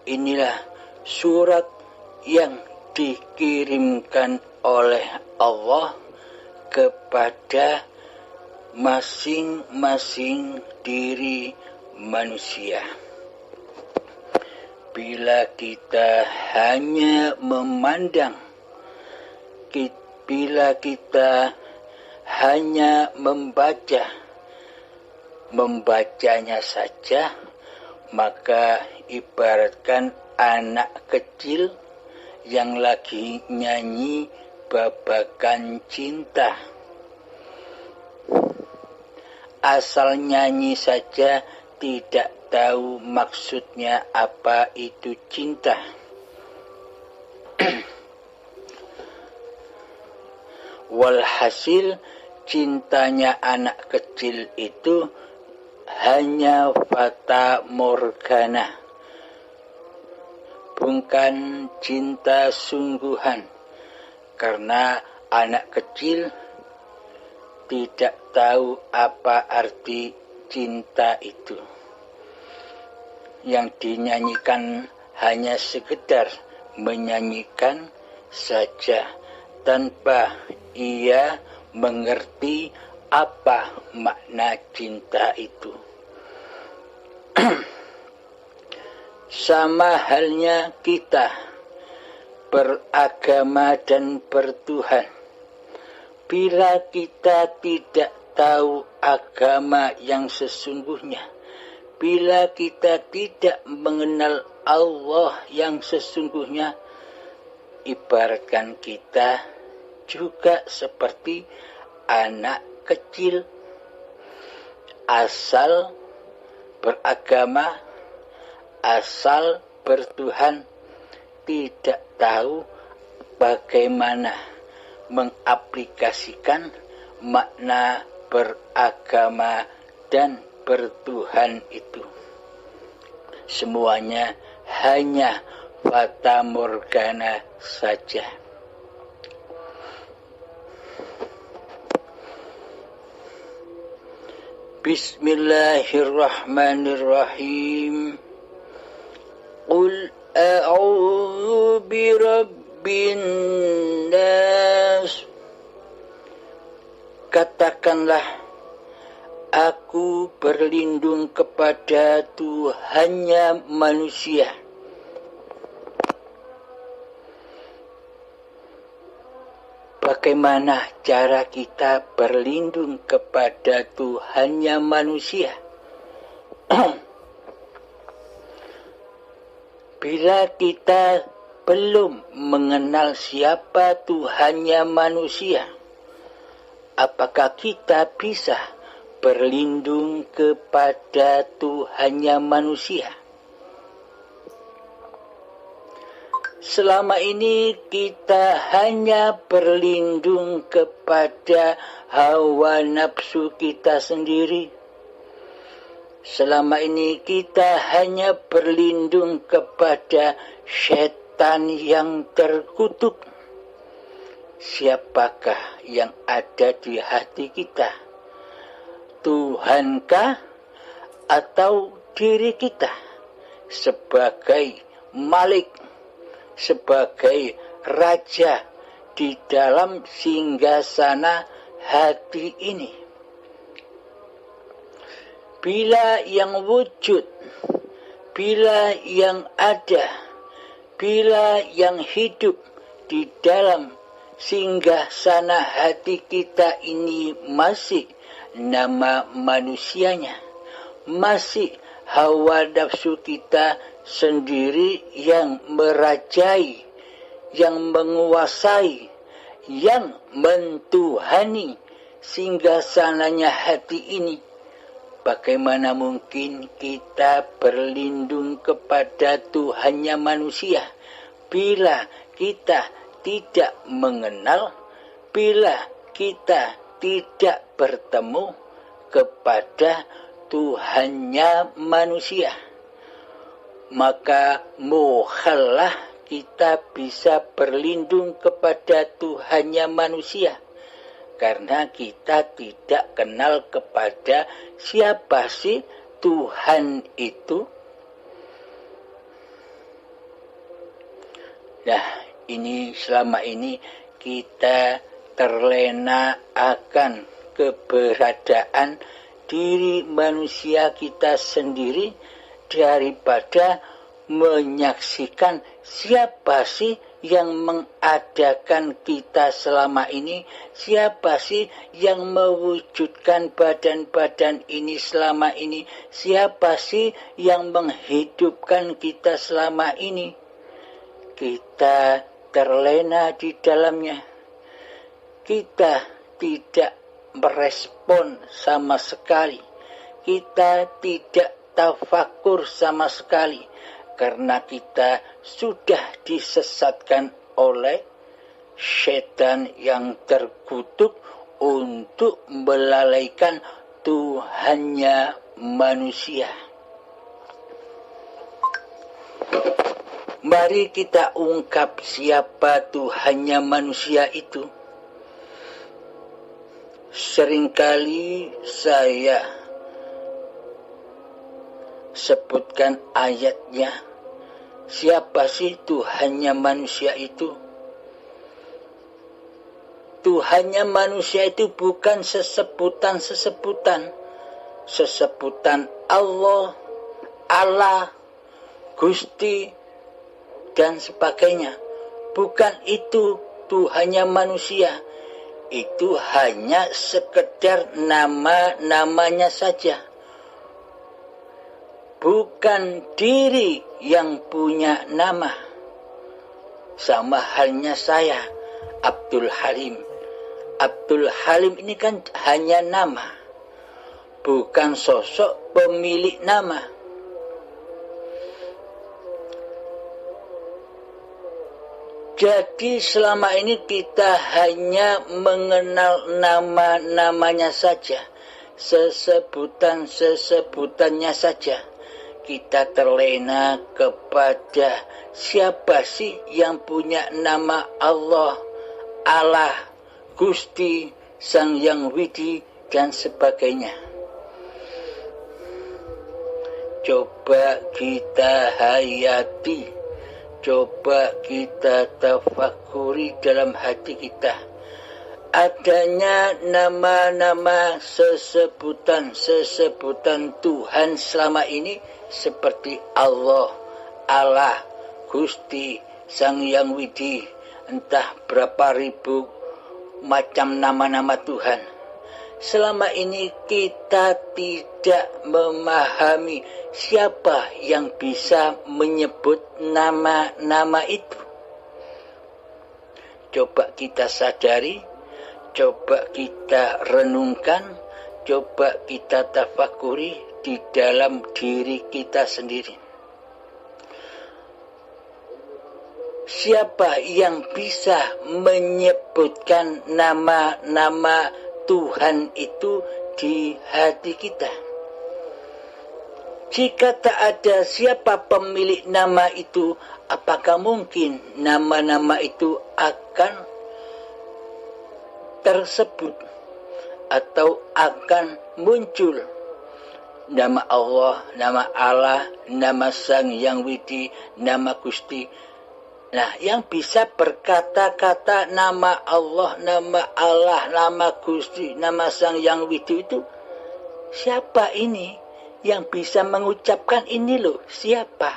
inilah surat yang dikirimkan oleh Allah kepada masing-masing diri manusia. Bila kita hanya memandang, bila kita hanya membacanya saja, maka ibaratkan anak kecil yang lagi nyanyi babakan cinta. Asal nyanyi saja, tidak tahu maksudnya apa itu cinta. Walhasil cintanya anak kecil itu hanya fata morgana, bukan cinta sungguhan, karena anak kecil tidak tahu apa arti cinta itu. Yang dinyanyikan hanya sekedar menyanyikan saja, tanpa ia mengerti apa makna cinta itu. Sama halnya kita beragama dan bertuhan. Bila kita tidak tahu agama yang sesungguhnya, bila kita tidak mengenal Allah yang sesungguhnya, ibaratkan kita juga seperti anak kecil. Asal beragama, asal bertuhan, tidak tahu bagaimana mengaplikasikan makna beragama dan bertuhan itu. Semuanya hanya fata morgana saja. Bismillahirrahmanirrahim. Qul a'udzu birabbin nas. Katakanlah, aku berlindung kepada Tuhannya manusia. Bagaimana cara kita berlindung kepada Tuhannya manusia? Bila kita belum mengenal siapa Tuhannya manusia, apakah kita bisa berlindung kepada Tuhannya manusia? Selama ini kita hanya berlindung kepada hawa nafsu kita sendiri. Selama ini kita hanya berlindung kepada setan yang terkutuk. Siapakah yang ada di hati kita? Tuhankah atau diri kita sebagai Malik, sebagai raja di dalam singgasana hati ini? Bila yang wujud, bila yang ada, bila yang hidup di dalam singgasana hati kita ini masih nama manusianya, masih hawa nafsu kita sendiri yang merajai, yang menguasai, yang mentuhani singgasananya hati ini, bagaimana mungkin kita berlindung kepada Tuhannya manusia bila kita tidak mengenal, bila kita tidak bertemu kepada Tuhannya manusia? Maka mukhallah kita bisa berlindung kepada Tuhannya manusia, karena kita tidak kenal kepada siapa sih Tuhan itu. Nah, ini selama ini kita terlena akan keberadaan diri manusia kita sendiri daripada menyaksikan siapa sih yang mengadakan kita selama ini, siapa sih yang mewujudkan badan-badan ini selama ini, siapa sih yang menghidupkan kita selama ini. Kita terlena di dalamnya. Kita tidak merespon sama sekali. Kita tidak tafakur sama sekali. Karena kita sudah disesatkan oleh setan yang terkutuk untuk melalaikan Tuhannya manusia. Mari kita ungkap siapa Tuhannya manusia itu. Seringkali saya sebutkan ayatnya. Siapa sih Tuhannya manusia itu? Tuhannya manusia itu bukan sesebutan Allah, Gusti, dan sebagainya. Bukan itu Tuhannya manusia. Itu hanya sekedar nama-namanya saja. Bukan diri yang punya nama. Sama halnya saya, Abdul Halim. Abdul Halim ini kan hanya nama. Bukan sosok pemilik nama. Jadi selama ini kita hanya mengenal nama-namanya saja. Sesebutannya saja. Kita terlena kepada siapa sih yang punya nama Allah, Gusti, Sang Yang Widi, dan sebagainya. Coba kita hayati, coba kita tafakuri dalam hati kita. Adanya nama-nama sesebutan Tuhan selama ini seperti Allah, Gusti, Sang Yang Widi, entah berapa ribu macam nama-nama Tuhan. Selama ini kita tidak memahami siapa yang bisa menyebut nama-nama itu. Coba kita sadari, coba kita renungkan, coba kita tafakuri di dalam diri kita sendiri. Siapa yang bisa menyebutkan nama-nama Tuhan itu di hati kita? Jika tak ada siapa pemilik nama itu, apakah mungkin nama-nama itu akan tersebut atau akan muncul? Nama Allah, nama Sang Yang Widi, nama Gusti. Nah, yang bisa berkata-kata nama Allah, nama Gusti, nama Sang Yang Widi itu siapa ini? Yang bisa mengucapkan ini loh, siapa?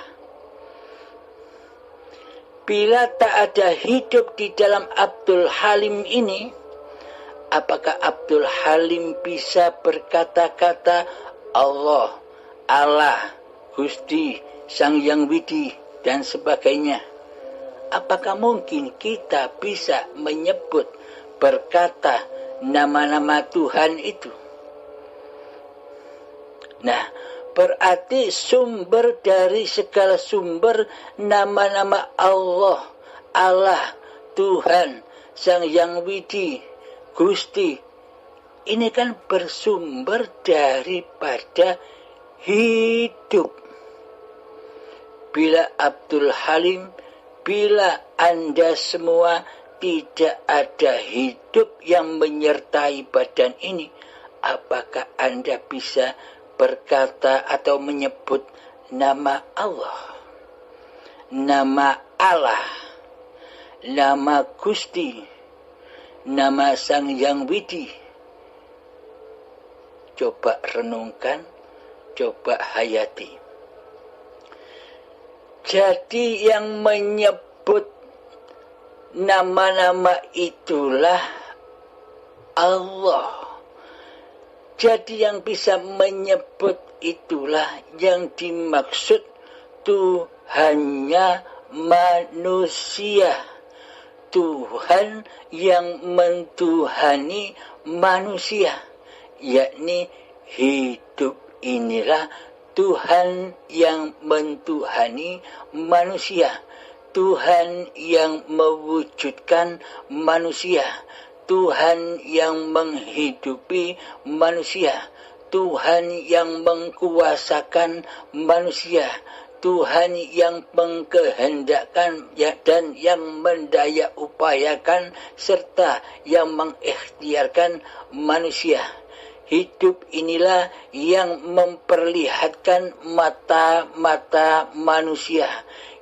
Bila tak ada hidup di dalam Abdul Halim ini, apakah Abdul Halim bisa berkata-kata Allah, Gusti, Sang Yang Widi, dan sebagainya? Apakah mungkin kita bisa menyebut, berkata nama-nama Tuhan itu? Nah, berarti sumber dari segala sumber nama-nama Allah, Tuhan, Sang Yang Widi, Gusti, ini kan bersumber daripada hidup. Bila Abdul Halim, bila Anda semua tidak ada hidup yang menyertai badan ini, apakah Anda bisa berkata atau menyebut nama Allah? Nama Allah. nama Gusti, nama Sang Yang Widi. Coba renungkan, coba hayati. Jadi yang menyebut nama-nama itulah Allah. Jadi yang bisa menyebut itulah yang dimaksud Tuhannya manusia. Tuhan yang mentuhani manusia, yakni hidup inilah Tuhan yang mentuhani manusia. Tuhan yang mewujudkan manusia. Tuhan yang menghidupi manusia, Tuhan yang mengkuasakan manusia, Tuhan yang mengkehendakkan dan yang mendaya upayakan serta yang mengikhtiarkan manusia. Hidup inilah yang memperlihatkan mata-mata manusia.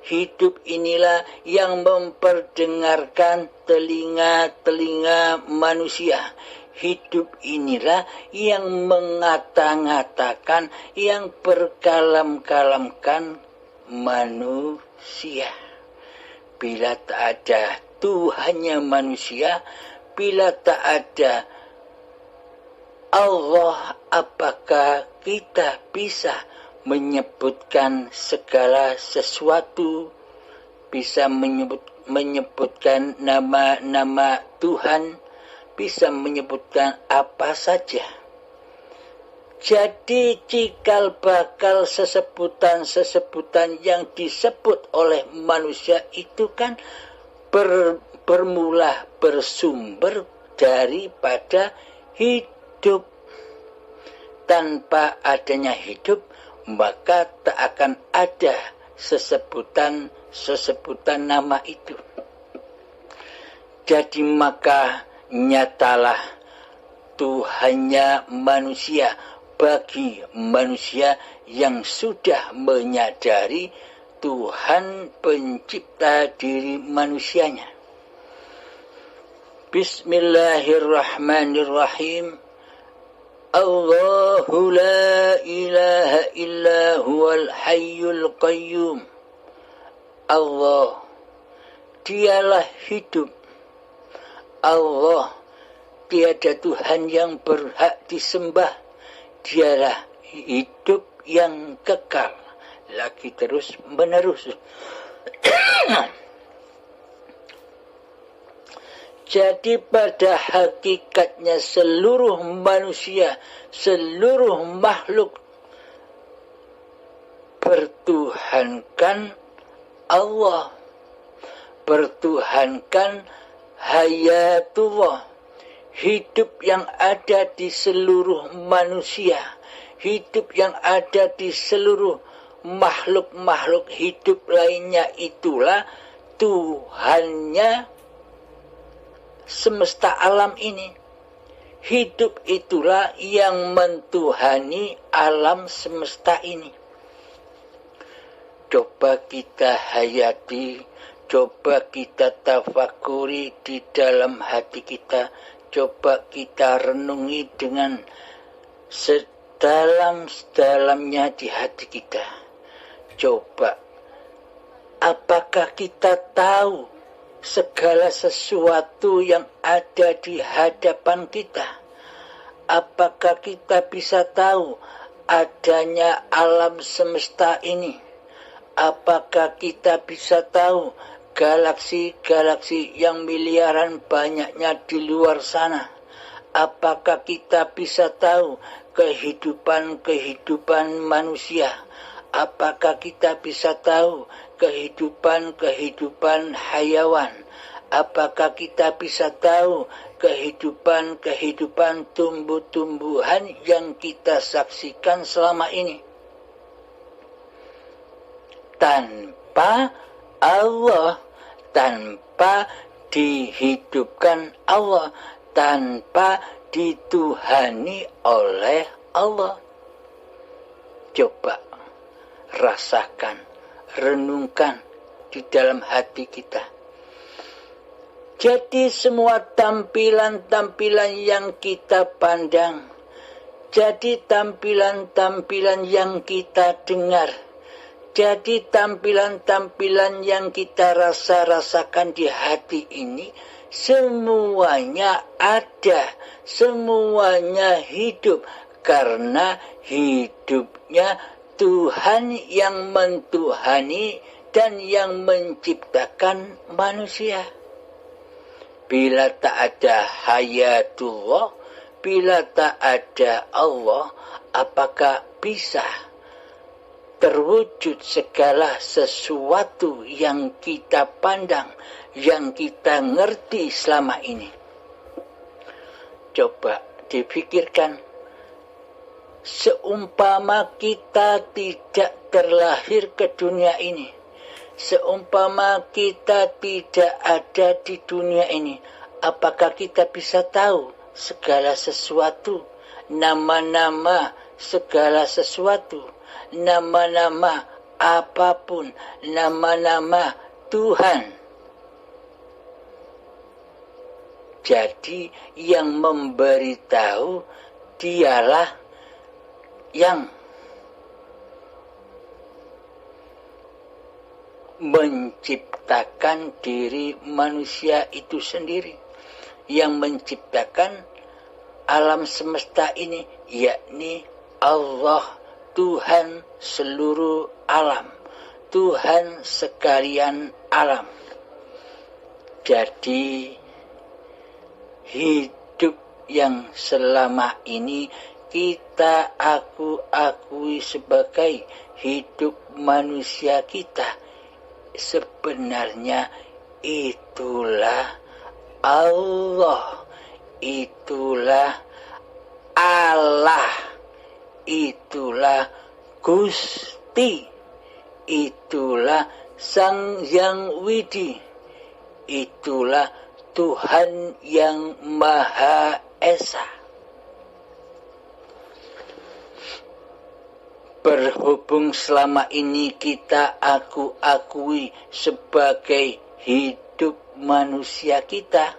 Hidup inilah yang memperdengarkan telinga-telinga manusia. Hidup inilah yang mengata-ngatakan, yang berkalam-kalamkan manusia. Bila tak ada Tuhannya manusia, bila tak ada Allah, apakah kita bisa menyebutkan segala sesuatu, bisa menyebutkan nama-nama Tuhan, bisa menyebutkan apa saja. Jadi cikal bakal sesebutan-sesebutan yang disebut oleh manusia itu kan bermula bersumber daripada hidup. Tanpa adanya hidup, maka tak akan ada sesebutan nama itu. Jadi maka nyatalah Tuhannya manusia bagi manusia yang sudah menyadari Tuhan pencipta diri manusianya. Bismillahirrahmanirrahim. Allahu la ilaha illa huwal hayyul qayyum. Allah, dialah hidup. Allah, tiada Tuhan yang berhak disembah. Dialah hidup yang kekal, lagi terus menerus. Jadi pada hakikatnya seluruh manusia, seluruh makhluk bertuhankan Allah, bertuhankan hayatullah, hidup yang ada di seluruh manusia, hidup yang ada di seluruh makhluk-makhluk hidup lainnya, itulah Tuhannya semesta alam ini. Hidup itulah yang mentuhani alam semesta ini. Coba kita hayati, coba kita tafakuri di dalam hati kita, coba kita renungi dengan sedalam-sedalamnya di hati kita. Coba, apakah kita tahu segala sesuatu yang ada di hadapan kita? Apakah kita bisa tahu adanya alam semesta ini? Apakah kita bisa tahu galaksi-galaksi yang miliaran banyaknya di luar sana? Apakah kita bisa tahu kehidupan-kehidupan manusia? Apakah kita bisa tahu kehidupan-kehidupan hayawan? Apakah kita bisa tahu kehidupan-kehidupan tumbuh-tumbuhan yang kita saksikan selama ini? Tanpa Allah, tanpa dihidupkan Allah, tanpa dituhani oleh Allah. Coba rasakan, renungkan di dalam hati kita. Jadi semua tampilan-tampilan yang kita pandang, jadi tampilan-tampilan yang kita dengar, jadi tampilan-tampilan yang kita rasakan di hati ini, semuanya ada, semuanya hidup, karena hidupnya Tuhan yang mentuhani dan yang menciptakan manusia. Bila tak ada hayatullah, bila tak ada Allah, apakah bisa terwujud segala sesuatu yang kita pandang, yang kita ngerti selama ini? Coba dipikirkan, seumpama kita tidak terlahir ke dunia ini, seumpama kita tidak ada di dunia ini, apakah kita bisa tahu segala sesuatu, nama-nama segala sesuatu, nama-nama apapun, nama-nama Tuhan? Jadi yang memberitahu dialah yang menciptakan diri manusia itu sendiri, yang menciptakan alam semesta ini, yakni Allah, Tuhan seluruh alam, Tuhan sekalian alam. Jadi hidup yang selama ini kita akui sebagai hidup manusia kita, sebenarnya itulah Allah, itulah Allah, itulah Gusti, itulah Sang Yang Widi, itulah Tuhan yang Maha Esa. Berhubung selama ini kita akui sebagai hidup manusia kita,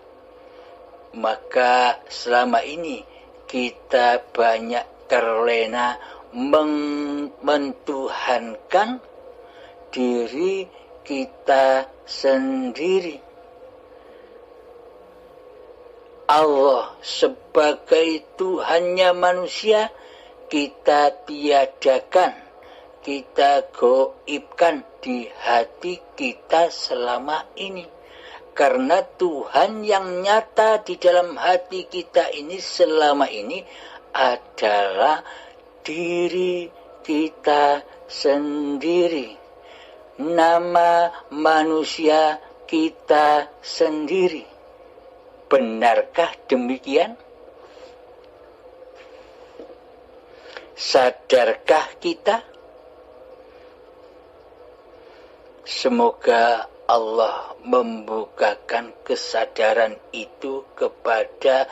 maka selama ini kita banyak terlena mentuhankan diri kita sendiri. Allah sebagai Tuhannya manusia kita tiadakan, kita goibkan di hati kita selama ini. Karena Tuhan yang nyata di dalam hati kita ini selama ini adalah diri kita sendiri. Nama manusia kita sendiri. Benarkah demikian? Sadarkah kita? Semoga Allah membukakan kesadaran itu kepada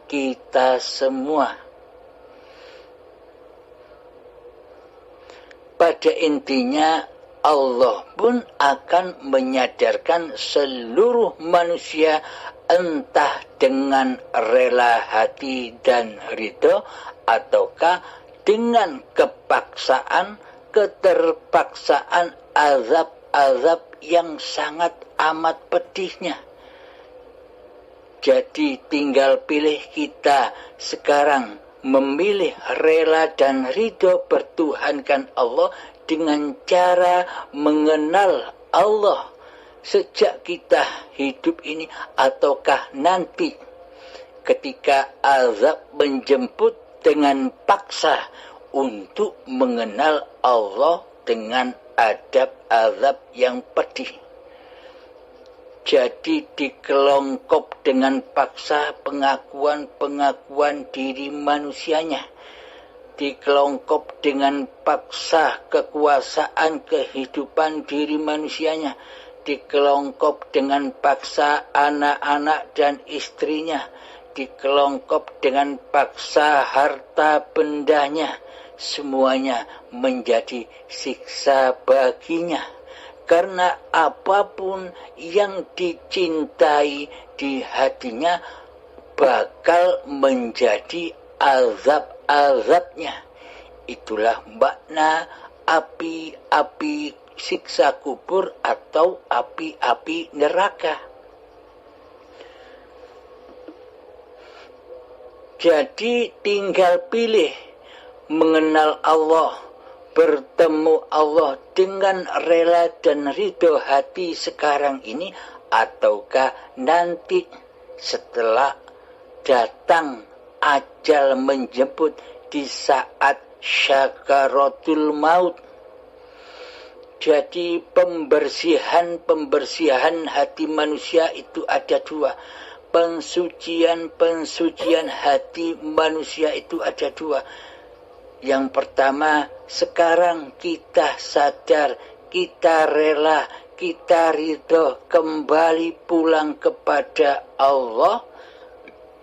kita semua. Pada intinya, Allah pun akan menyadarkan seluruh manusia, entah dengan rela hati dan ridho, ataukah dengan kepaksaan, keterpaksaan, azab-azab yang sangat amat pedihnya. Jadi tinggal pilih kita sekarang memilih rela dan ridho bertuhankan Allah dengan cara mengenal Allah sejak kita hidup ini, ataukah nanti ketika azab menjemput dengan paksa untuk mengenal Allah dengan adab-azab yang pedih. Jadi dikelongkop dengan paksa pengakuan-pengakuan diri manusianya, dikelongkop dengan paksa kekuasaan kehidupan diri manusianya, dikelongkop dengan paksa anak-anak dan istrinya, dikelongkop dengan paksa harta bendanya, semuanya menjadi siksa baginya. Karena apapun yang dicintai di hatinya bakal menjadi azab-azabnya. Itulah makna api-api siksa kubur atau api-api neraka. Jadi tinggal pilih mengenal Allah, bertemu Allah dengan rela dan ridho hati sekarang ini, ataukah nanti setelah datang ajal menjemput di saat syakaratul maut. Jadi pembersihan hati manusia itu ada dua. Pensucian hati manusia itu ada dua. Yang pertama, sekarang kita sadar, kita rela, kita ridho kembali pulang kepada Allah.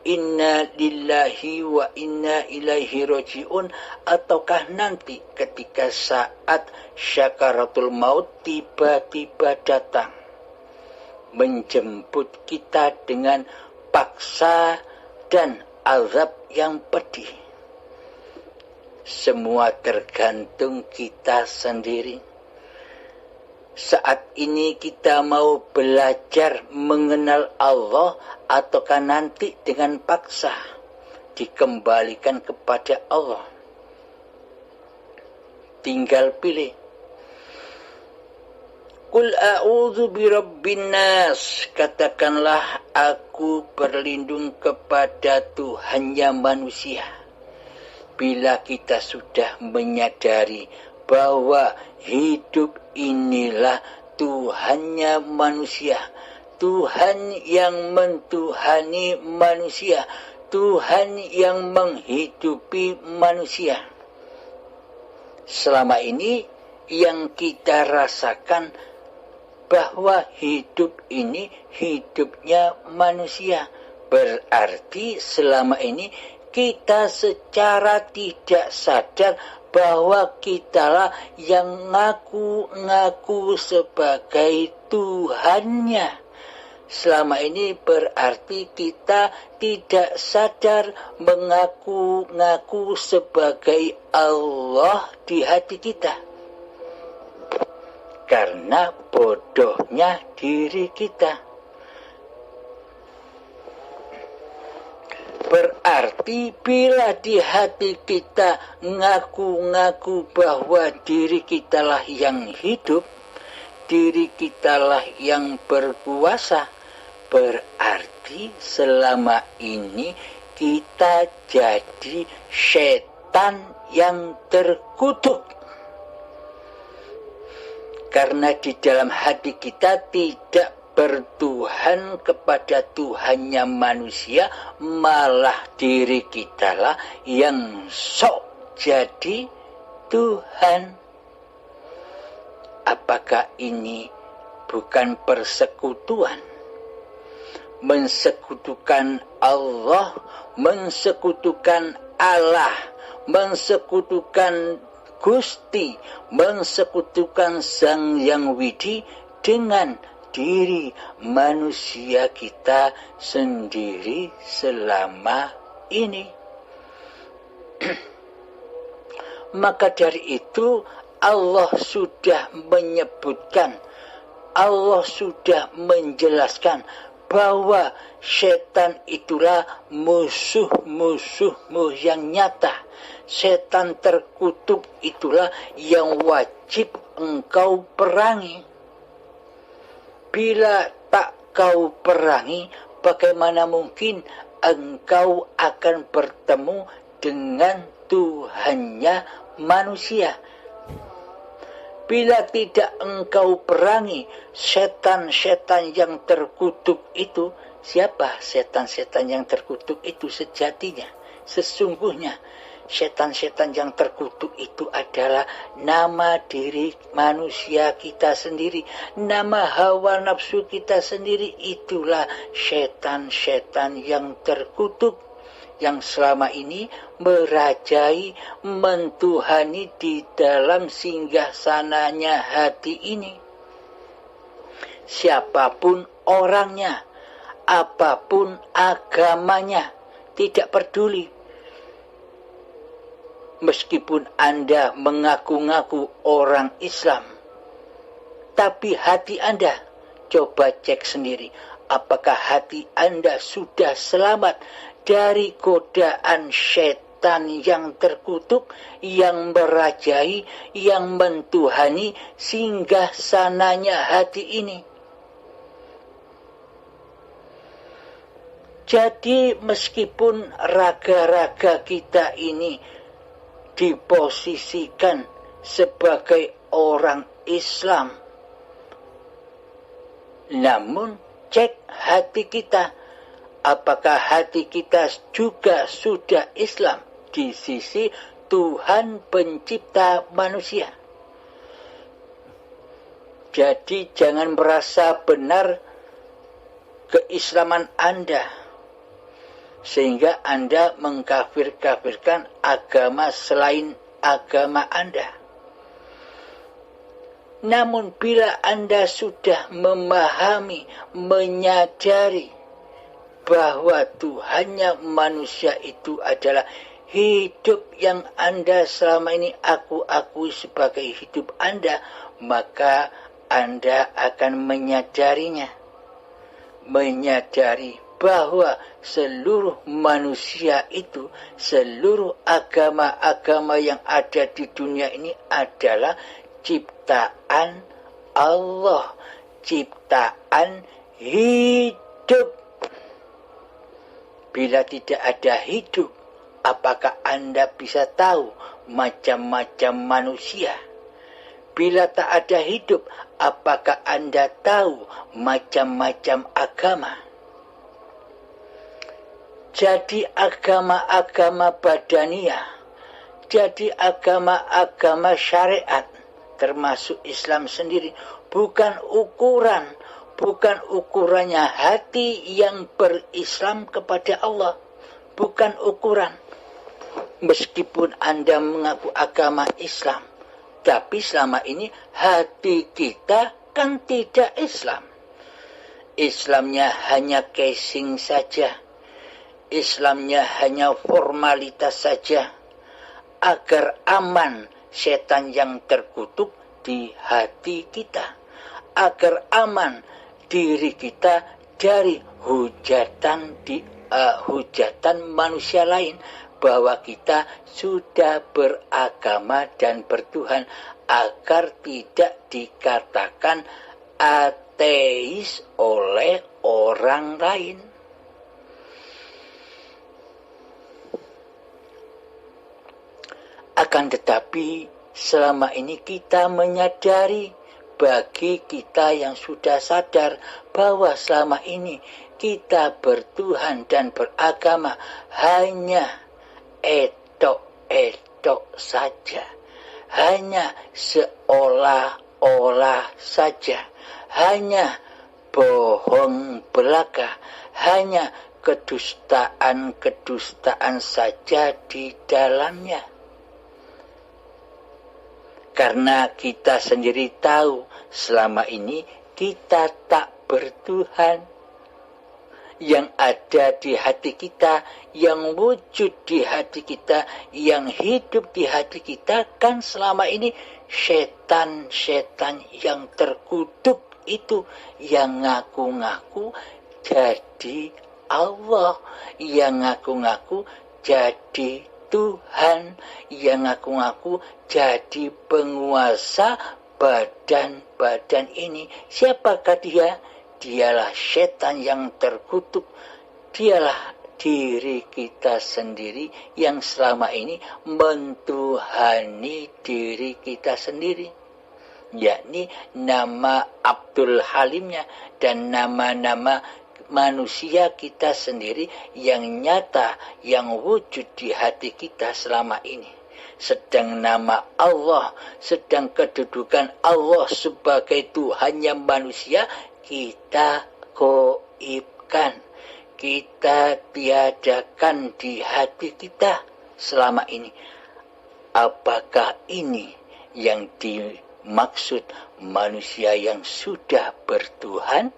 Inna lillahi wa inna ilaihi raji'un. Ataukah nanti ketika saat syakaratul maut tiba-tiba datang menjemput kita dengan paksa dan azab yang pedih. Semua tergantung kita sendiri. Saat ini kita mau belajar mengenal Allah, ataukah nanti dengan paksa dikembalikan kepada Allah. Tinggal pilih. Qul a'udzu birabbin nas, katakanlah aku berlindung kepada Tuhannya manusia. Bila kita sudah menyadari bahwa hidup inilah Tuhannya manusia, Tuhan yang mentuhani manusia, Tuhan yang menghidupi manusia. Selama ini yang kita rasakan bahwa hidup ini hidupnya manusia. Berarti selama ini kita secara tidak sadar bahwa kitalah yang ngaku-ngaku sebagai Tuhannya. Selama ini berarti kita tidak sadar mengaku-ngaku sebagai Allah di hati kita. Karena bodohnya diri kita. Berarti bila di hati kita ngaku-ngaku bahwa diri kitalah yang hidup, diri kitalah yang berkuasa, berarti selama ini kita jadi setan yang terkutuk. Karena di dalam hati kita tidak bertuhan kepada Tuhannya manusia, malah diri kitalah yang sok jadi Tuhan. Apakah ini bukan persekutuan? Mensekutukan Allah, mensekutukan Allah, mensekutukan Gusti, mensekutukan Sang Yang Widi dengan diri manusia kita sendiri selama ini. Maka dari itu Allah sudah menyebutkan, Allah sudah menjelaskan bahwa setan itulah musuh-musuhmu yang nyata. Setan terkutuk itulah yang wajib engkau perangi. Bila tak kau perangi, bagaimana mungkin engkau akan bertemu dengan Tuhannya manusia? Bila tidak engkau perangi setan-setan yang terkutuk itu, siapa setan-setan yang terkutuk itu sejatinya? Sesungguhnya setan-setan yang terkutuk itu adalah nama diri manusia kita sendiri, nama hawa nafsu kita sendiri. Itulah setan-setan yang terkutuk, yang selama ini merajai, mentuhani di dalam singgahsananya hati ini. siapapun orangnya, apapun agamanya, tidak peduli. Meskipun Anda mengaku-ngaku orang Islam, tapi hati Anda, coba cek sendiri, apakah hati Anda sudah selamat dari godaan setan yang terkutuk, yang merajai, yang mentuhani singgah sananya hati ini. Jadi meskipun raga-raga kita ini diposisikan sebagai orang Islam, namun cek hati kita, apakah hati kita juga sudah Islam di sisi Tuhan pencipta manusia. Jadi jangan merasa benar keislaman Anda sehingga Anda mengkafir-kafirkan agama selain agama Anda. Namun bila Anda sudah memahami, menyadari bahwa Tuhannya manusia itu adalah hidup yang Anda selama ini akui sebagai hidup Anda, maka Anda akan menyadarinya. Menyadari bahwa seluruh manusia itu, seluruh agama-agama yang ada di dunia ini adalah ciptaan Allah, ciptaan hidup. Bila tidak ada hidup, apakah Anda bisa tahu macam-macam manusia? Bila tak ada hidup, apakah Anda tahu macam-macam agama? Jadi agama-agama badaniyah, jadi agama-agama syariat, termasuk Islam sendiri, bukan ukurannya hati yang berislam kepada Allah, bukan ukuran. Meskipun Anda mengaku agama Islam, tapi selama ini hati kita kan tidak Islam. Islamnya hanya casing saja. Islamnya hanya formalitas saja, agar aman setan yang terkutuk di hati kita, agar aman diri kita dari hujatan manusia lain bahwa kita sudah beragama dan bertuhan, agar tidak dikatakan ateis oleh orang lain. Akan tetapi selama ini kita menyadari, bagi kita yang sudah sadar bahwa selama ini kita bertuhan dan beragama hanya etok-etok saja, hanya seolah-olah saja, hanya bohong belaka, hanya kedustaan-kedustaan saja di dalamnya. Karena kita sendiri tahu selama ini kita tak bertuhan. Yang ada di hati kita, yang wujud di hati kita, yang hidup di hati kita kan selama ini setan-setan yang terkutuk itu, yang ngaku-ngaku jadi Allah, yang ngaku-ngaku jadi Tuhan, yang ngaku-ngaku jadi penguasa badan-badan ini. Siapakah dia? Dialah setan yang terkutuk. Dialah diri kita sendiri yang selama ini mentuhani diri kita sendiri, yakni nama Abdul Halimnya dan nama-nama manusia kita sendiri yang nyata, yang wujud di hati kita selama ini. Sedang nama Allah, sedang kedudukan Allah sebagai Tuhannya manusia, kita goibkan, kita tiadakan di hati kita selama ini. Apakah ini yang maksud manusia yang sudah bertuhan?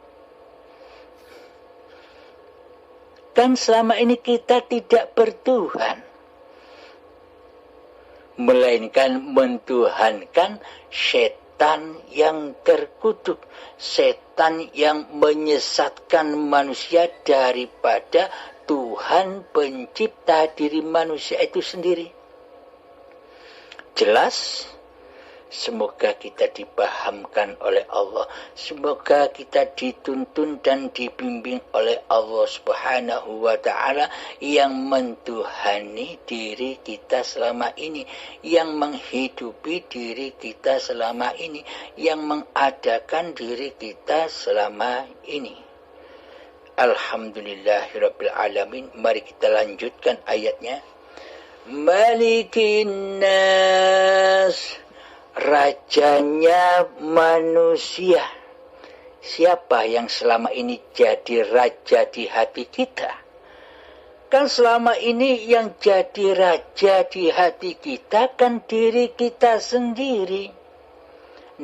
Kan selama ini kita tidak bertuhan, melainkan mentuhankan setan yang terkutuk, setan yang menyesatkan manusia daripada Tuhan pencipta diri manusia itu sendiri. Jelas? Semoga kita dipahamkan oleh Allah. Semoga kita dituntun dan dibimbing oleh Allah Subhanahu wa ta'ala yang mentuhani diri kita selama ini, yang menghidupi diri kita selama ini, yang mengadakan diri kita selama ini. Alhamdulillahirabbil alamin. Mari kita lanjutkan ayatnya. Malikin nas, rajanya manusia. Siapa yang selama ini jadi raja di hati kita? Kan selama ini yang jadi raja di hati kita kan diri kita sendiri,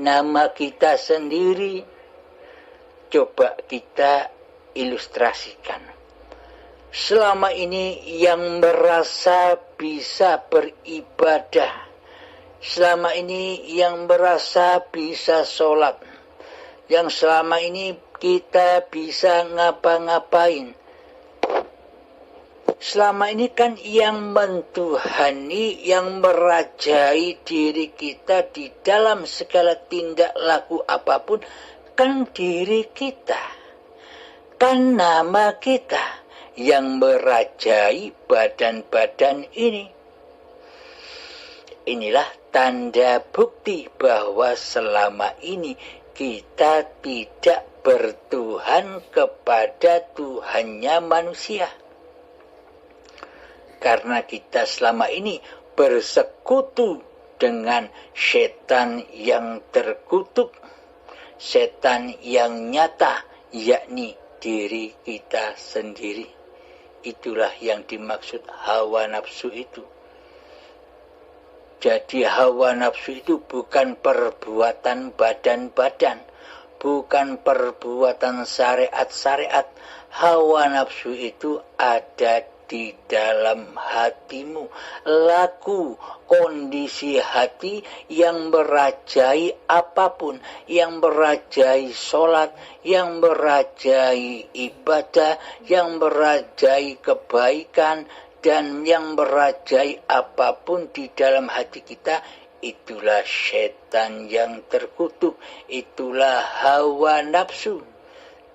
nama kita sendiri. Coba kita ilustrasikan. Selama ini yang merasa bisa beribadah, selama ini yang merasa bisa sholat, yang selama ini kita bisa ngapa-ngapain, selama ini kan yang mentuhani, yang merajai diri kita di dalam segala tindak laku apapun, kan diri kita, kan nama kita yang merajai badan-badan ini. Inilah tanda bukti bahwa selama ini kita tidak bertuhan kepada Tuhannya manusia. Karena kita selama ini bersekutu dengan setan yang terkutuk, setan yang nyata, yakni diri kita sendiri. Itulah yang dimaksud hawa nafsu itu. Jadi hawa nafsu itu bukan perbuatan badan-badan, bukan perbuatan syariat-syariat. Hawa nafsu itu ada di dalam hatimu, laku kondisi hati yang merajai apapun, yang merajai sholat, yang merajai ibadah, yang merajai kebaikan, dan yang merajai apapun di dalam hati kita. Itulah setan yang terkutuk, itulah hawa nafsu.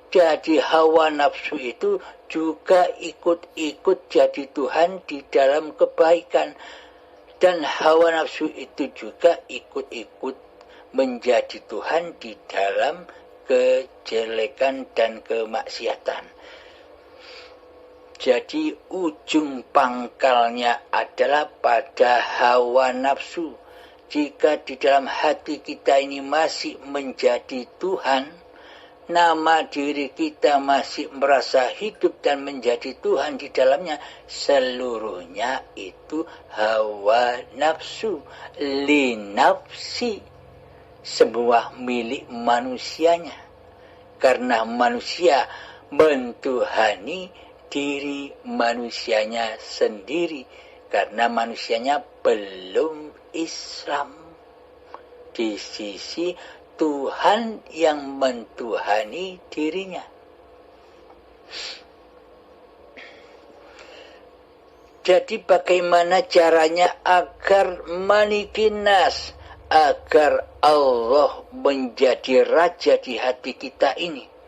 Jadi hawa nafsu itu juga ikut-ikut jadi Tuhan di dalam kebaikan. Dan hawa nafsu itu juga ikut-ikut menjadi Tuhan di dalam kejelekan dan kemaksiatan. Jadi ujung pangkalnya adalah pada hawa nafsu. Jika di dalam hati kita ini masih menjadi Tuhan, nama diri kita masih merasa hidup dan menjadi Tuhan di dalamnya, seluruhnya itu hawa nafsu, linafsi, semua milik manusianya. Karena manusia mentuhani diri manusianya sendiri, karena manusianya belum Islam di sisi Tuhan yang mentuhani dirinya. Jadi bagaimana caranya agar manikinas, agar Allah menjadi raja di hati kita ini?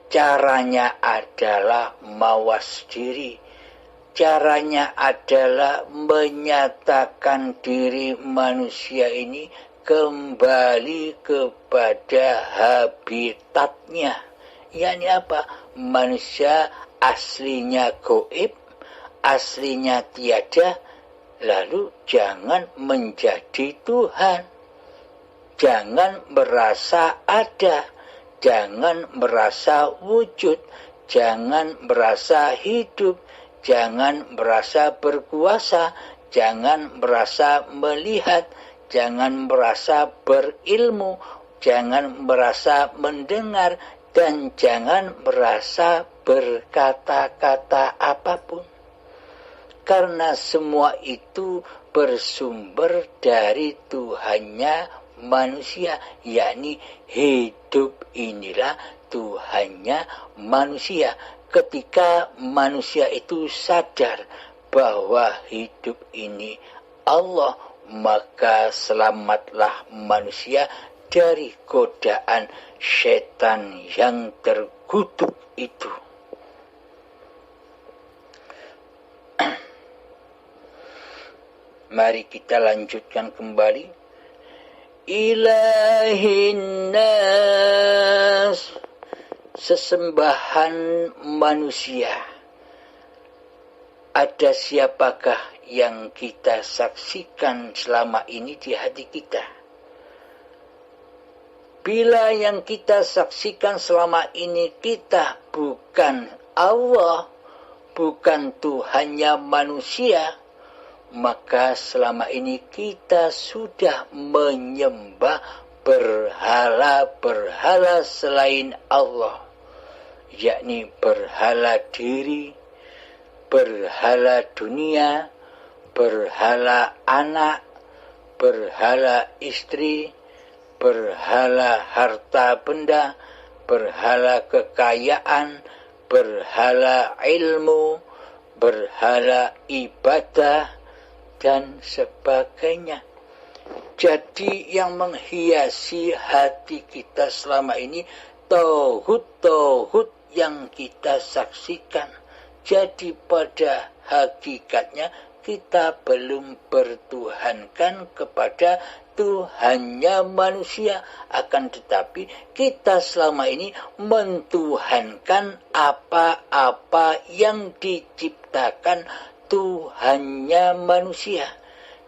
Caranya adalah mawas diri. Caranya adalah menyatakan diri manusia ini kembali kepada habitatnya. yakni apa? Manusia aslinya gaib, aslinya tiada, lalu jangan menjadi Tuhan. Jangan merasa ada, jangan merasa wujud, jangan merasa hidup, jangan merasa berkuasa, jangan merasa melihat, jangan merasa berilmu, jangan merasa mendengar, dan jangan merasa berkata-kata apapun. Karena semua itu bersumber dari Tuhannya manusia, yakni hidup inilah Tuhannya manusia. Ketika manusia itu sadar bahwa hidup ini Allah, maka selamatlah manusia dari godaan setan yang terkutuk itu. Mari kita lanjutkan kembali. Ilahin nas, sesembahan manusia. Ada siapakah yang kita saksikan selama ini di hati kita? Bila yang kita saksikan selama ini kita bukan Allah, bukan Tuhannya manusia, maka selama ini kita sudah menyembah berhala-berhala selain Allah, yakni berhala diri, berhala dunia, berhala anak, berhala istri, berhala harta benda, berhala kekayaan, berhala ilmu, berhala ibadah, dan sebagainya. Jadi yang menghiasi hati kita selama ini tauhid yang kita saksikan. Jadi pada hakikatnya kita belum bertuhankan kepada Tuhannya manusia, akan tetapi kita selama ini mentuhankan apa-apa yang diciptakan Tuhannya manusia.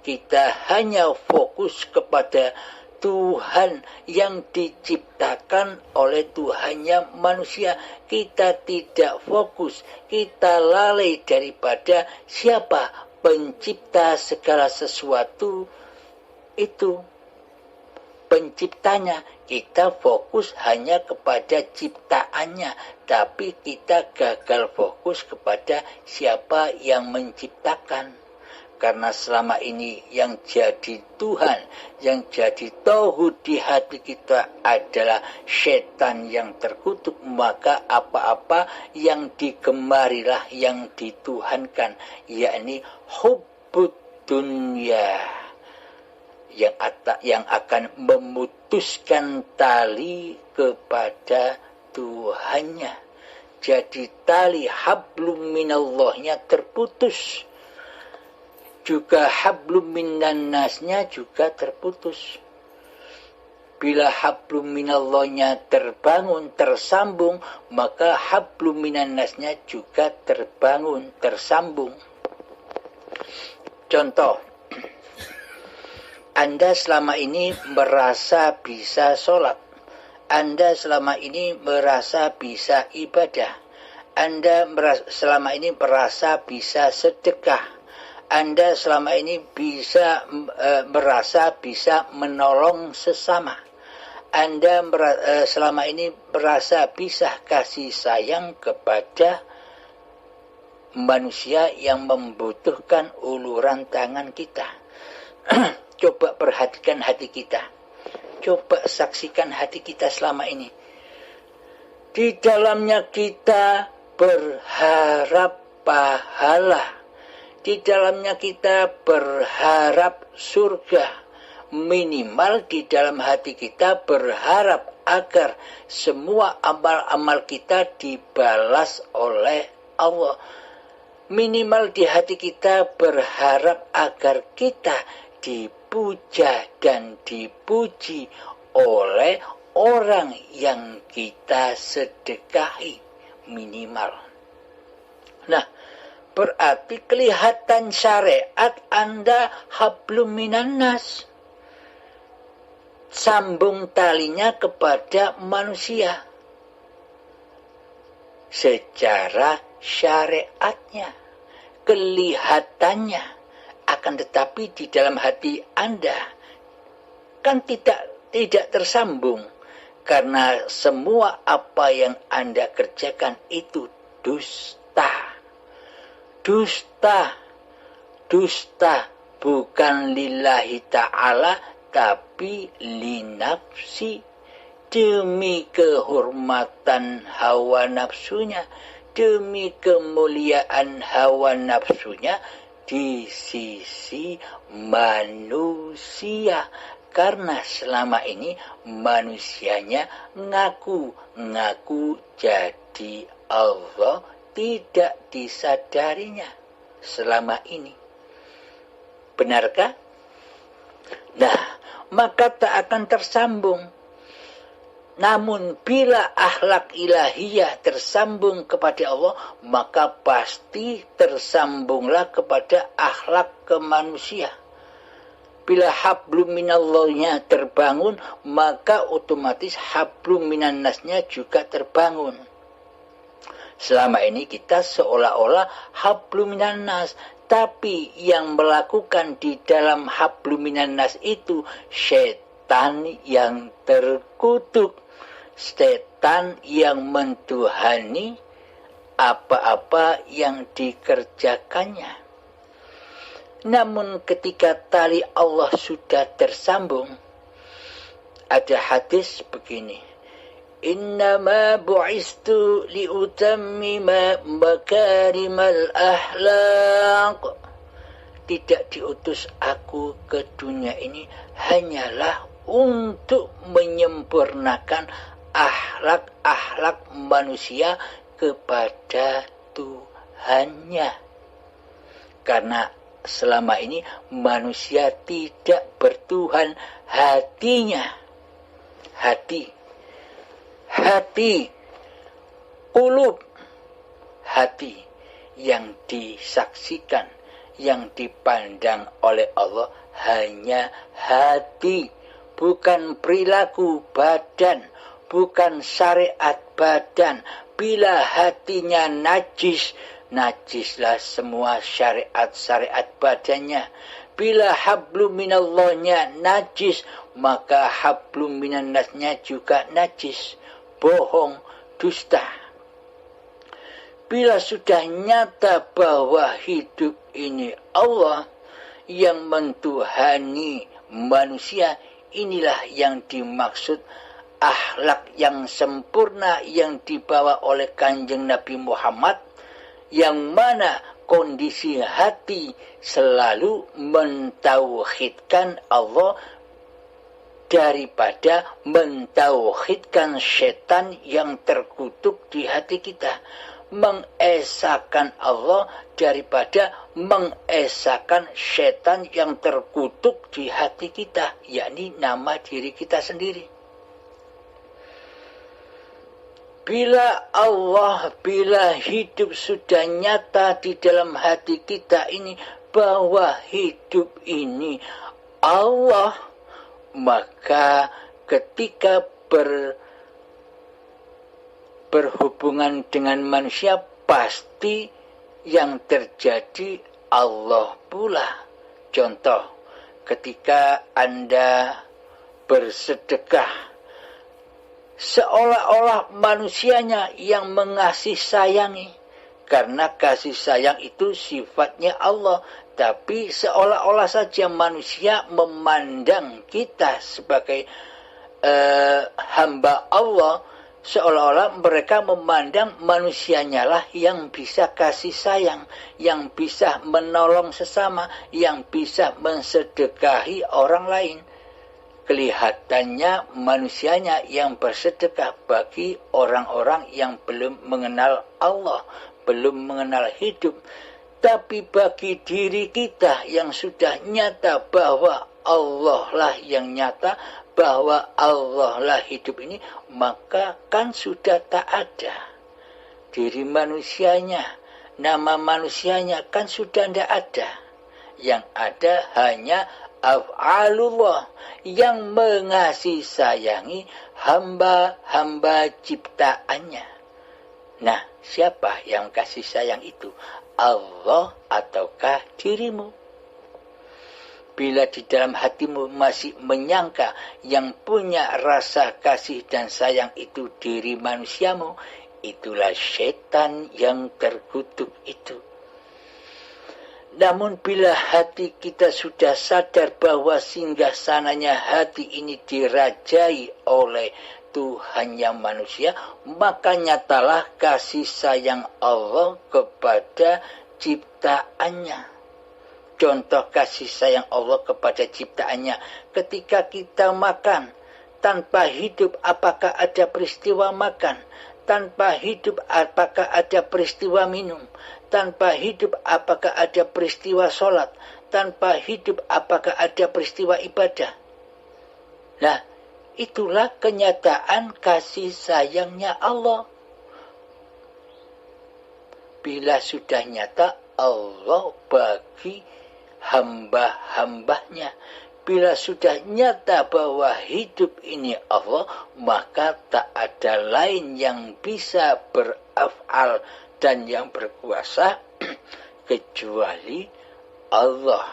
Kita hanya fokus kepada Tuhan yang diciptakan oleh Tuhannya manusia. Kita tidak fokus, kita lalai daripada siapa pencipta segala sesuatu itu, penciptanya. Kita fokus hanya kepada ciptaannya, tapi kita gagal fokus kepada siapa yang menciptakan. Karena selama ini yang jadi Tuhan, yang jadi tauhid di hati kita adalah setan yang terkutuk, maka apa-apa yang digemarilah yang dituhankan, yakni hubbud dunya, yang akan memutuskan tali kepada Tuhannya. Jadi tali hablum minallahnya terputus, juga hablum minan nasnya juga terputus. Bila hablum minallahnya terbangun, tersambung, maka hablum minan nasnya juga terbangun, tersambung. Contoh, Anda selama ini merasa bisa sholat, Anda selama ini merasa bisa ibadah, Anda selama ini merasa bisa sedekah, Anda selama ini bisa merasa bisa menolong sesama, Anda selama ini merasa bisa kasih sayang kepada manusia yang membutuhkan uluran tangan kita. Coba perhatikan hati kita. Coba saksikan hati kita selama ini. Di dalamnya kita berharap pahala. Di dalamnya kita berharap surga. Minimal di dalam hati kita berharap agar semua amal-amal kita dibalas oleh Allah. Minimal di hati kita berharap agar kita dipuja dan dipuji oleh orang yang kita sedekahi, minimal. Nah, berarti kelihatan syariat Anda hablum minan nas, sambung talinya kepada manusia secara syariatnya, kelihatannya. Akan tetapi di dalam hati Anda kan tidak tersambung, karena semua apa yang Anda kerjakan itu dusta. Dusta bukan lillahi ta'ala, tapi linafsi, demi kehormatan hawa nafsunya, demi kemuliaan hawa nafsunya di sisi manusia. Karena selama ini manusianya ngaku jadi Allah, tidak disadarinya selama ini. Benarkah? Nah, maka tak akan tersambung. Namun bila akhlak ilahiyah tersambung kepada Allah, maka pasti tersambunglah kepada akhlak ke manusia. Bila hablum minallahnya terbangun, maka otomatis hablum minannasnya juga terbangun. Selama ini kita seolah-olah hablum minannas, tapi yang melakukan di dalam hablum minannas itu setan yang terkutuk, setan yang mentuhani apa-apa yang dikerjakannya. Namun ketika tali Allah sudah tersambung, ada hadis begini, innama bu'istu liutammima makarimal ahlaq. Tidak diutus aku ke dunia ini hanyalah untuk menyempurnakan akhlak-akhlak manusia kepada Tuhannya. Karena selama ini manusia tidak bertuhan hatinya. Hati, qulub, hati yang disaksikan, yang dipandang oleh Allah hanya hati, bukan perilaku badan, bukan syariat badan. Bila hatinya najis, najislah semua syariat-syariat badannya. Bila hablum minallahnya najis, maka hablum minannasnya juga najis. Bohong, dusta. Bila sudah nyata bahwa hidup ini Allah yang mentuhani manusia, inilah yang dimaksud akhlak yang sempurna yang dibawa oleh Kanjeng Nabi Muhammad, yang mana kondisi hati selalu mentauhidkan Allah daripada mentauhidkan setan yang terkutuk di hati kita, mengesahkan Allah daripada mengesahkan setan yang terkutuk di hati kita, yakni nama diri kita sendiri. Bila hidup sudah nyata di dalam hati kita ini bahwa hidup ini Allah, maka ketika berhubungan dengan manusia pasti yang terjadi Allah pula. Contoh, ketika Anda bersedekah, seolah-olah manusianya yang mengasihi sayangi, karena kasih sayang itu sifatnya Allah. Tapi seolah-olah saja manusia memandang kita sebagai hamba Allah, seolah-olah mereka memandang manusianya lah yang bisa kasih sayang, yang bisa menolong sesama, yang bisa mensedekahi orang lain. Kelihatannya manusianya yang bersedekah bagi orang-orang yang belum mengenal Allah, belum mengenal hidup. Tapi bagi diri kita yang sudah nyata bahwa Allah lah yang nyata, bahwa Allah lah hidup ini, maka kan sudah tak ada diri manusianya, nama manusianya kan sudah tidak ada. Yang ada hanya af'alullah yang mengasihi sayangi hamba-hamba ciptaannya. Nah, siapa yang kasih sayang itu? Allah ataukah dirimu? Bila di dalam hatimu masih menyangka yang punya rasa kasih dan sayang itu diri manusiamu, itulah setan yang terkutuk itu. Namun bila hati kita sudah sadar bahwa singgahsananya hati ini dirajai oleh Tuhan yang manusia, maka nyatalah kasih sayang Allah kepada ciptaannya. Contoh kasih sayang Allah kepada ciptaannya, ketika kita makan, tanpa hidup apakah ada peristiwa makan? Tanpa hidup apakah ada peristiwa minum? Tanpa hidup apakah ada peristiwa sholat? Tanpa hidup apakah ada peristiwa ibadah? Nah, itulah kenyataan kasih sayangnya Allah. Bila sudah nyata Allah bagi hamba-hambanya, bila sudah nyata bahwa hidup ini Allah, maka tak ada lain yang bisa beraf'al dan yang berkuasa kecuali Allah.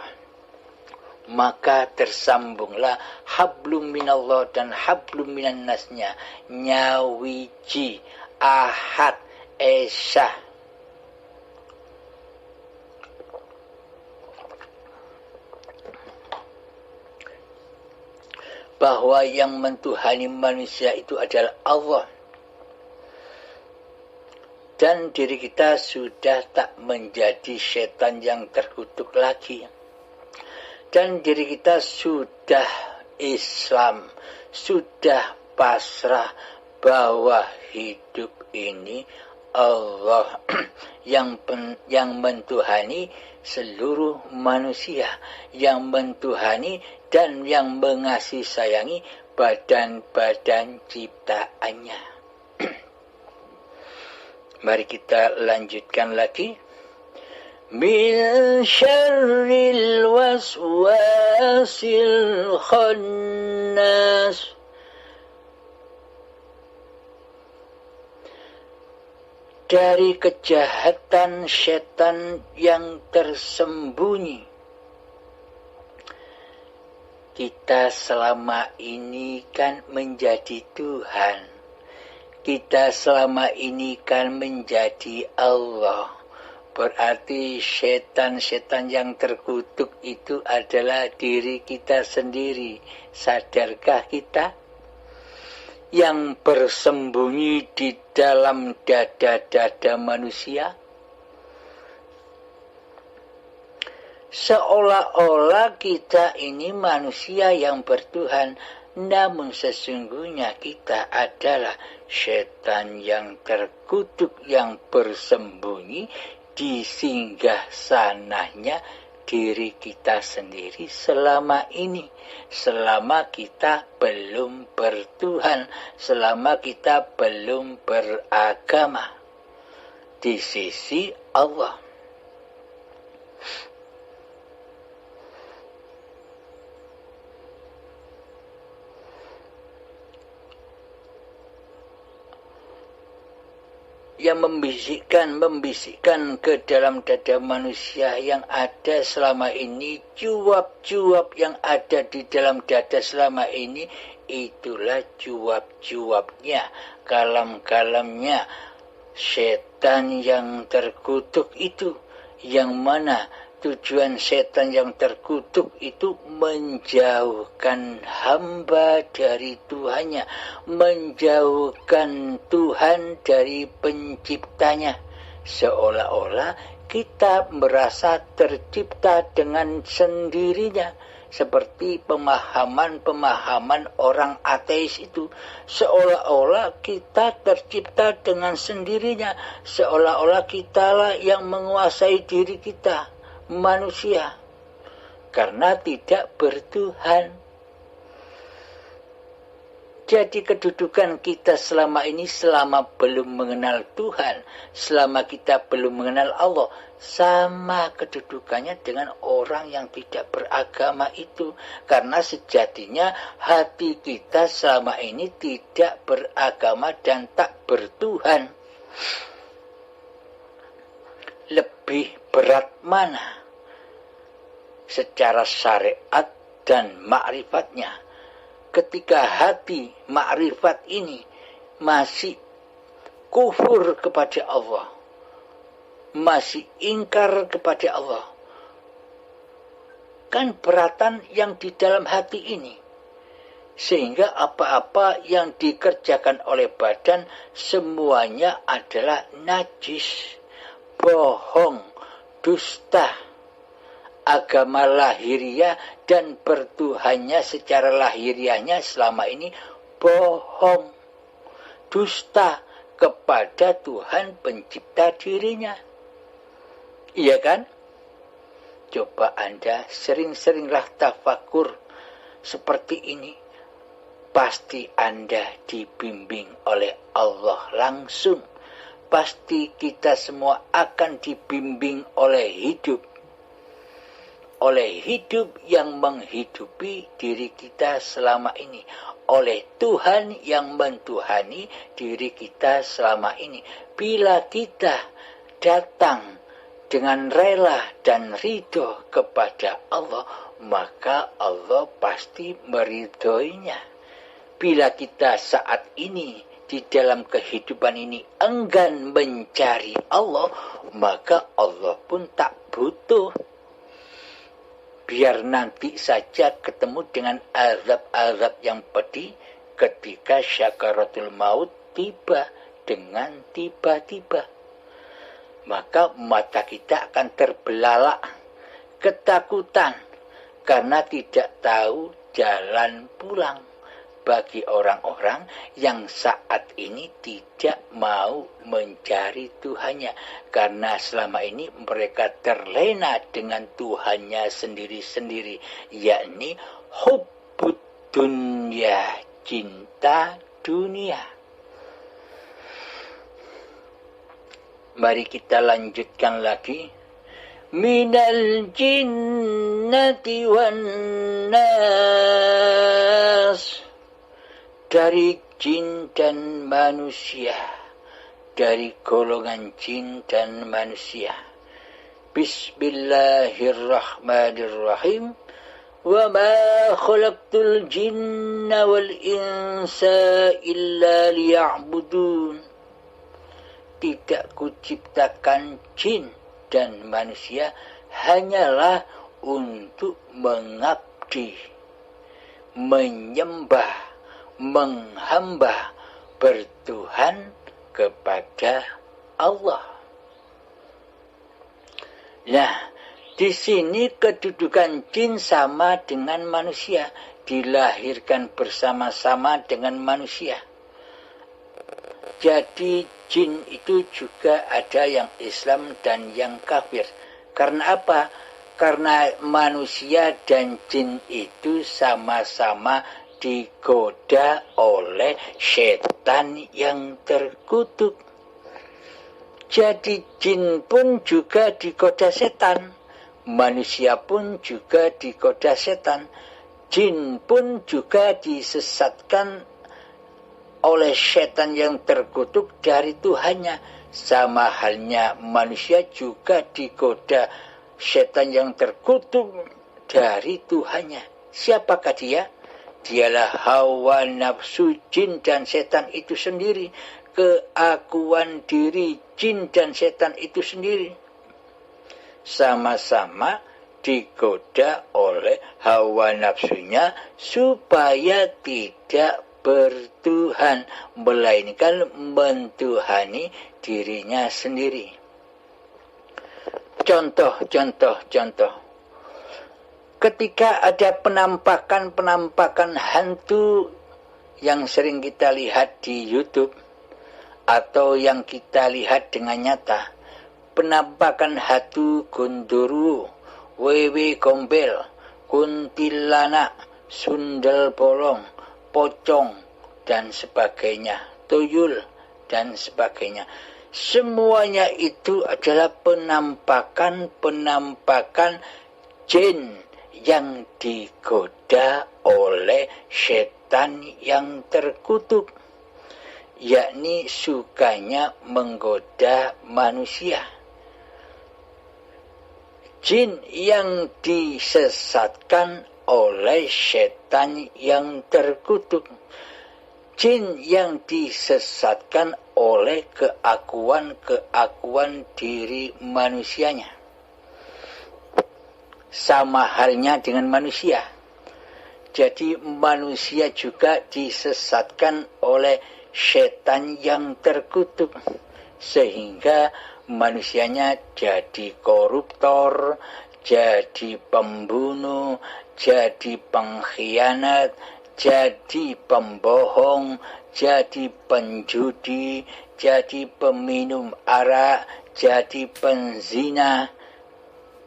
Maka tersambunglah hablum minallah dan hablum minan nasnya, nyawiji, ahad, esyah. Bahwa yang mentuhani manusia itu adalah Allah. Dan diri kita sudah tak menjadi setan yang terkutuk lagi. Dan diri kita sudah Islam, sudah pasrah bahwa hidup ini Allah yang mentuhani seluruh manusia, yang mentuhani dan yang mengasihi sayangi badan-badan ciptaannya. Mari kita lanjutkan lagi. Min syarril waswasil khannas. Dari kejahatan setan yang tersembunyi. Kita selama ini kan menjadi Tuhan. Kita selama ini kan menjadi Allah. Berarti setan-setan yang terkutuk itu adalah diri kita sendiri. Sadarkah kita? Yang bersembunyi di dalam dada-dada manusia, seolah-olah kita ini manusia yang bertuhan, namun sesungguhnya kita adalah setan yang terkutuk yang bersembunyi di singgahsananya diri kita sendiri selama ini, selama kita belum bertuhan, selama kita belum beragama di sisi Allah. Yang membisikkan ke dalam dada manusia yang ada selama ini, cuap-cuap yang ada di dalam dada selama ini, itulah cuap-cuapnya, kalam-kalamnya setan yang terkutuk itu, yang mana tujuan setan yang terkutuk itu menjauhkan hamba dari Tuhannya, menjauhkan Tuhan dari penciptanya. Seolah-olah kita merasa tercipta dengan sendirinya. Seperti pemahaman-pemahaman orang ateis itu. Seolah-olah kita tercipta dengan sendirinya. Seolah-olah kitalah yang menguasai diri kita. Manusia, karena tidak bertuhan. Jadi kedudukan kita selama ini, selama belum mengenal Tuhan, selama kita belum mengenal Allah, sama kedudukannya dengan orang yang tidak beragama itu. Karena sejatinya hati kita selama ini tidak beragama dan tak bertuhan. Lebih berat mana? secara syariat dan ma'rifatnya. Ketika hati ma'rifat ini masih kufur kepada Allah, masih ingkar kepada Allah, kan beratan yang di dalam hati ini. Sehingga apa-apa yang dikerjakan oleh badan semuanya adalah najis, bohong, dusta. Agama lahiriah dan bertuhannya secara lahiriahnya selama ini bohong, dusta kepada Tuhan pencipta dirinya. Iya kan? Coba Anda sering-seringlah tafakur seperti ini. Pasti Anda dibimbing oleh Allah langsung. Pasti kita semua akan dibimbing oleh hidup. Oleh hidup yang menghidupi diri kita selama ini. Oleh Tuhan yang mentuhani diri kita selama ini. Bila kita datang dengan rela dan ridho kepada Allah, maka Allah pasti meridhoinya. Bila kita saat ini di dalam kehidupan ini enggan mencari Allah, maka Allah pun tak butuh. Biar nanti saja ketemu dengan azab-azab yang pedih ketika syakaratul maut tiba dengan tiba-tiba. Maka mata kita akan terbelalak ketakutan karena tidak tahu jalan pulang. Bagi orang-orang yang saat ini tidak mau mencari Tuhannya. Karena selama ini mereka terlena dengan Tuhannya sendiri-sendiri. Yakni hubbud dunya, cinta dunia. Mari kita lanjutkan lagi. Minal jinnati wan nas. Dari jin dan manusia, dari golongan jin dan manusia. Bismillahirrahmanirrahim. Wa ma khalaqtul jinna wal insa illa liya'budun. Tidak kuciptakan jin dan manusia hanyalah untuk mengabdi, menyembah, menghamba, bertuhan kepada Allah. Nah, di sini kedudukan jin sama dengan manusia, dilahirkan bersama-sama dengan manusia. Jadi jin itu juga ada yang Islam dan yang kafir. Karena apa? Karena manusia dan jin itu sama-sama digoda oleh setan yang terkutuk. Jadi jin pun juga digoda setan, manusia pun juga digoda setan, jin pun juga disesatkan oleh setan yang terkutuk dari Tuhannya. Sama halnya manusia juga digoda setan yang terkutuk dari Tuhannya. Siapakah dia? Dialah hawa nafsu jin dan setan itu sendiri. Keakuan diri jin dan setan itu sendiri. Sama-sama digoda oleh hawa nafsunya supaya tidak bertuhan, melainkan mentuhani dirinya sendiri. Contoh. Ketika ada penampakan hantu yang sering kita lihat di YouTube atau yang kita lihat dengan nyata, penampakan hantu Gondoruo, wewe gombel, kuntilanak, sundel bolong, pocong, dan sebagainya, tuyul, dan sebagainya. Semuanya itu adalah penampakan jin yang digoda oleh setan yang terkutuk, yakni sukanya menggoda manusia. jin yang disesatkan oleh setan yang terkutuk. Jin yang disesatkan oleh keakuan diri manusianya. Sama halnya dengan manusia. Jadi manusia juga disesatkan oleh setan yang terkutuk. Sehingga manusianya jadi koruptor, jadi pembunuh, jadi pengkhianat, jadi pembohong, jadi penjudi, jadi peminum arak, jadi penzina.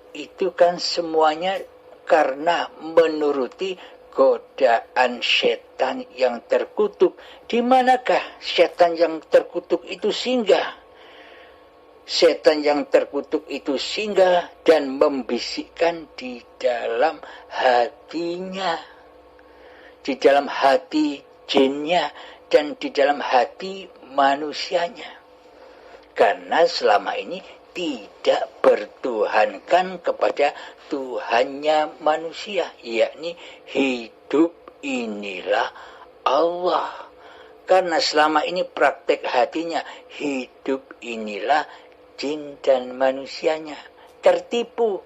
Itu kan semuanya karena menuruti godaan setan yang terkutuk. Di manakah setan yang terkutuk itu singgah? Setan yang terkutuk itu singgah dan membisikkan di dalam hatinya, di dalam hati jinnya dan di dalam hati manusianya. Karena selama ini tidak bertuhankan kepada Tuhannya manusia, yakni hidup inilah Allah. Karena selama ini praktek hatinya hidup inilah jin dan manusianya. Tertipu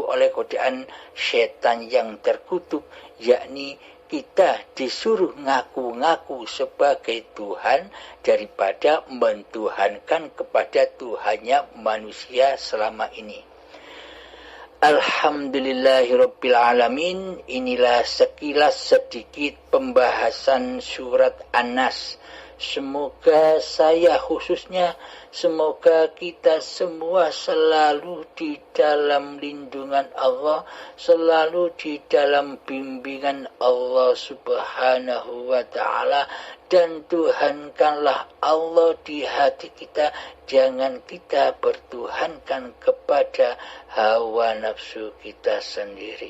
oleh godaan setan yang terkutuk, yakni kita disuruh ngaku-ngaku sebagai Tuhan daripada mentuhankan kepada Tuhannya manusia selama ini. Alhamdulillahirabbil alamin. Inilah sekilas sedikit pembahasan surat An-Nas. Semoga saya khususnya, semoga kita semua selalu di dalam lindungan Allah, selalu di dalam bimbingan Allah Subhanahu wa ta'ala, dan Tuhankanlah Allah di hati kita. Jangan kita bertuhankan kepada hawa nafsu kita sendiri.